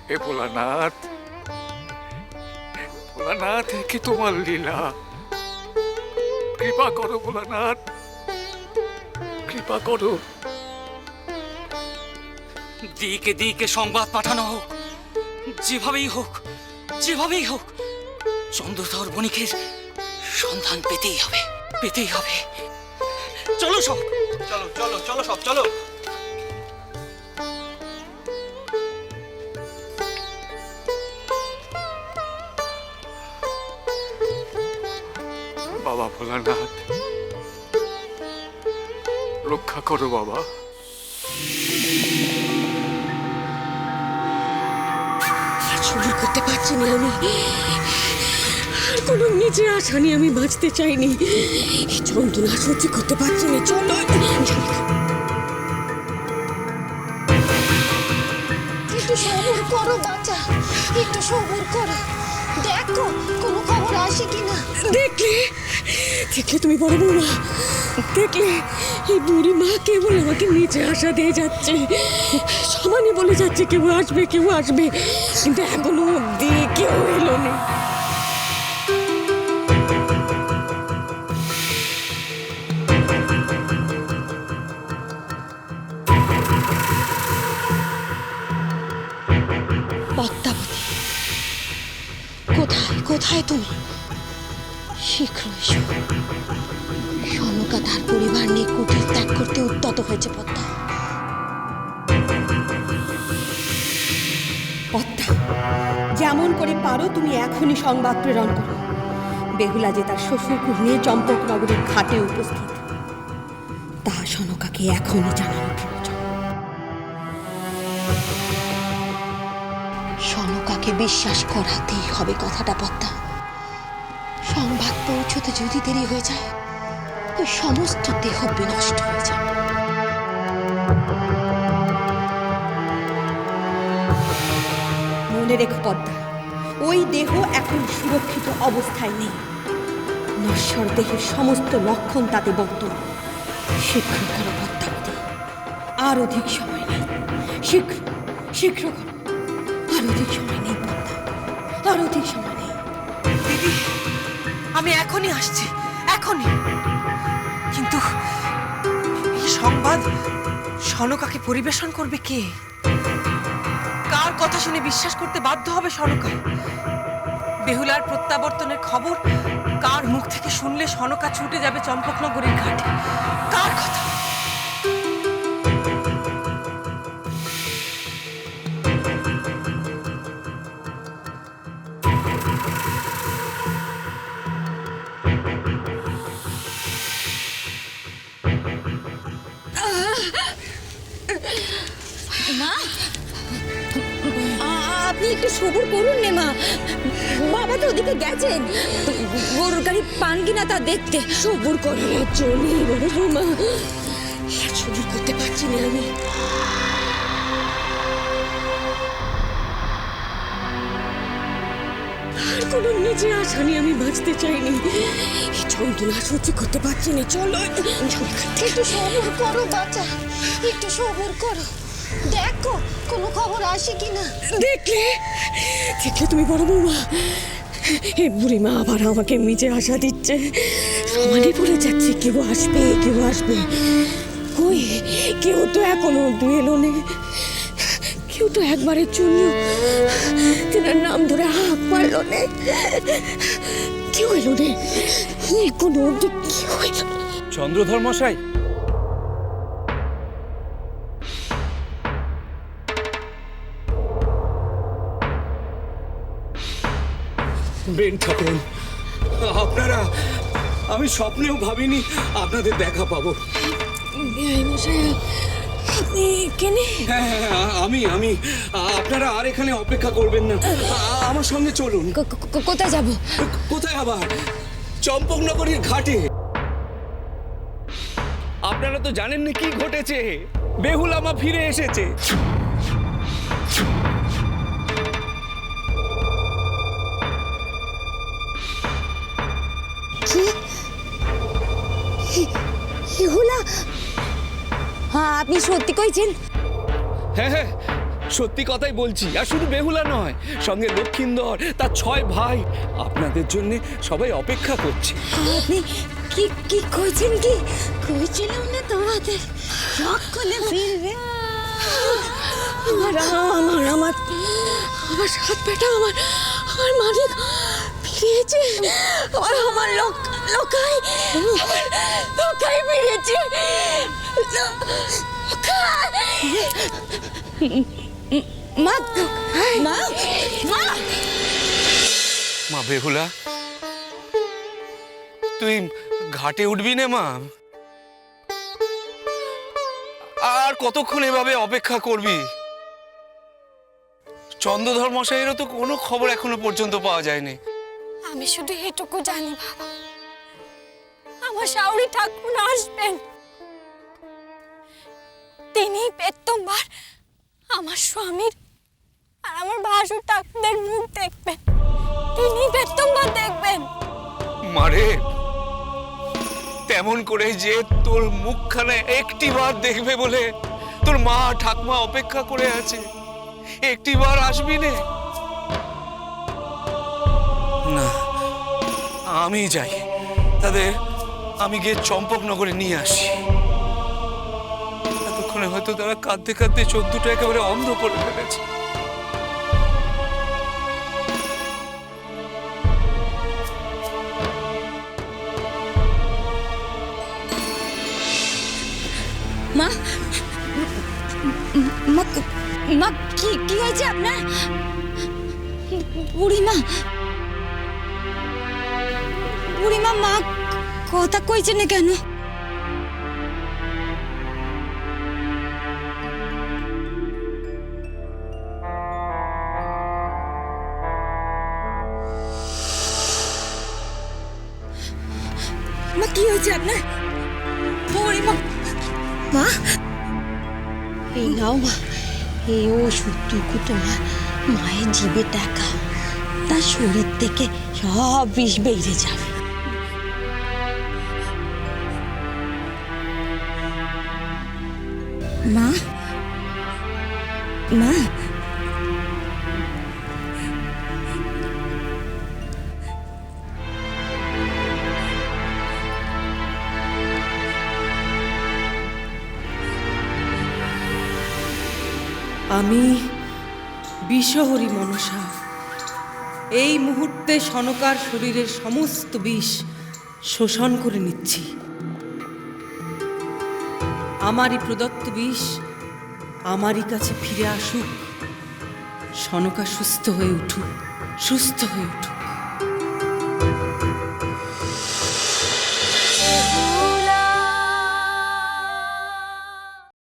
হে ভোলানাথ, ভোলানাথ, কি তোমার লীলা? কৃপা করো ভোলানাথ, কৃপা করো। দিকে দিকে সংবাদ পাঠানো হোক, যেভাবেই হোক, যেভাবেই হোক, চন্দ্রধর বণিকের সন্ধান পেতেই হবে, পেতেই হবে। চলো সব, চলো চলো চলো সব চলো। বাবা ভোলানাথ, রক্ষা করো বাবা। সহ্য করতে পারছি না আমি, আর কোনো নিজের আশা নিয়ে আমি বাঁচতে চাইনি। এই যন্ত্রণা সহ্য করতে পারছি না, চলো। একটু সবুর করো বাচ্চা, একটু সবুর করো, দেখো কোনো খবর আসে কিনা। দেখলে দেখলে তুমি বড় বৌমা, দেখলে এই বুড়ি মা কেবল আমাকে নিচে আশা দিয়ে যাচ্ছে, সমানই বলে যাচ্ছে কেউ আসবে কেউ আসবে, কিন্তু এখনো অব্দি কেউ এলো না। পদ্মাবতী, কোথায় কোথায় তুমি? শীঘ্র এসো। সনকা তার পরিবার নিয়ে কুটির ত্যাগ করতে উদ্যত হয়েছে। পদ্মা, পদ্মা, যেমন করে পারো তুমি এখনই সংবাদ প্রেরণ করো। বেহুলা যে তার শ্বশুরকুল নিয়ে চম্পকনগরের ঘাটে উপস্থিত, তা সনকাকে এখনই জানানো প্রয়োজন। সনকাকে বিশ্বাস করাতেই হবে কথাটা। পদ্মা, সংবাদ পৌঁছতে যদি দেরি হয়ে যায়, ওই সমস্ত দেহ বিনষ্ট হয়ে যাবে। মনে রেখো পদ্মা, ওই দেহ এখন সুরক্ষিত অবস্থায় নেই। নশ্বর দেহের সমস্ত লক্ষণ তাতে বর্তমান। শীঘ্র করো পদ্মাবতী, আর অধিক সময় নেই। শীঘ্র শীঘ্র করো, আর অধিক সময় নেই পদ্মা, আর অধিক সময় নেই। দিদি, আমি এখনই আসছি, এখনই। কিন্তু এই সংবাদ সনকাকে পরিবেশন করবে কে? কার কথা শুনে বিশ্বাস করতে বাধ্য হবে সনকা? বেহুলার প্রত্যাবর্তনের খবর কার মুখ থেকে শুনলে সনকা ছুটে যাবে চম্পকনগরের ঘাটে? কার কথা? মা, আপনি একটু সবুর করুন নে মা, বাবা তো ওদিকে গেছেন গরুর গাড়ি পান কিনা তা দেখতে। সবুর করার জন্য বড় বৌমা, সবুর করতে পারছি না আমি। আর কোনো নিজে আশা নিয়ে আমি বাঁচতে চাইনি। এই যন্ত্রণা সহ্য করতে পারছি না, চলো। একটু সবুর করো বাচ্চা, একটু সবুর করো, দেখো কোনো খবর আসে কিনা। দেখলে দেখলে তুমি বড় বৌমা, এই বুড়ি মা আবার আমাকে নিচে আশা দিচ্ছে, সমানই বলে যাচ্ছে কেউ আসবে কেউ আসবে। কই, কেউ তো এখনো অব্দি এলো নে, কেউ তো একবারের জন্য তেনার নাম ধরে হাঁক মারলো নে, কেউ এলো নে, এখনো অব্দি কেউ এলো না। চন্দ্রধর মশাই, বেন ঠাকুরন, আপনারা, আমি স্বপ্নেও ভাবিনি আপনাদের দেখা পাবো। বিআই মশাই, আপনি কেনে? হ্যাঁ, আমি আপনারা আর এখানে অপেক্ষা করবেন না, আমার সঙ্গে চলুন। কোথায় যাব? কোথায় আবার? চম্পকনগরীর ঘাটে। আপনারা তো জানেন না কি ঘটেছে। বেহুলা মা ফিরে এসেছে। বেহুলা? হ্যাঁ, আপনি সত্যি কইছেন? হ্যাঁ হ্যাঁ, সত্যি কথাই বলছি। আর শুধু বেহুলা নয়, সঙ্গে লক্ষিন্দর, তার 6 ভাই আপনাদের জন্য সবাই অপেক্ষা করছে। আপনি কি কি কইছেন? কি কইছিলাম না তোমাদের রক্ষণে ফিরবে? আমার আমার আমার আমার সাত বেটা, আমার আমার মালিক ফিরেছে। আমার লোকাই ফিরেছে। মা মা মা মা বেহুলা, তুই ঘাটে উঠবি না মা? আর কতক্ষণ এভাবে অপেক্ষা করবি? চন্দ্রধর মশাইয়েরও তো কোনো খবর এখনো পর্যন্ত পাওয়া যায়নি। আমি শুধু এটুকু জানি বাবা, আমার শাওরি ঠাকুর আসবেন, তিনি প্রথমবার আমার স্বামীর আর আমার ভাসুর ঠাকুরদের মুখ দেখবেন, তিনি প্রথমবার দেখবেন। মারে, তেমন করে যে তোর মুখখানে একটিবার দেখবে বলে তোর মা ঠাকুমা অপেক্ষা করে আছে, একটিবার আসবি নে? না, আমি যাই, তাদের আমি গিয়ে চম্পকনগরে নিয়ে আসি। এতক্ষণে হয়তো তারা কাঁদতে কাঁদতে চোখ দুটো একেবারে অন্ধ করে ফেলেছে। মা মা মা কি কি হয়েছে আপনার? বুড়িমা বুড়িমা, মা কথা কইছে না কেন? মা কি হয়েছে আপনার? বুড়িমা, মা এই নাও মা, এই ওষুধটুকু তোমার মায়ের জিভে টাকা, তার শরীর থেকে সব বিষ বেরিয়ে যাবে। মা মা আমি বিষহরি মনসা এই মুহূর্তে সনকার শরীরের সমস্ত বিষ শোষণ করে নিচ্ছি। আমারই প্রদত্ত বিষ আমারই কাছে ফিরে আসুক, সনকা সুস্থ হয়ে উঠুক, সুস্থ হয়ে উঠুক।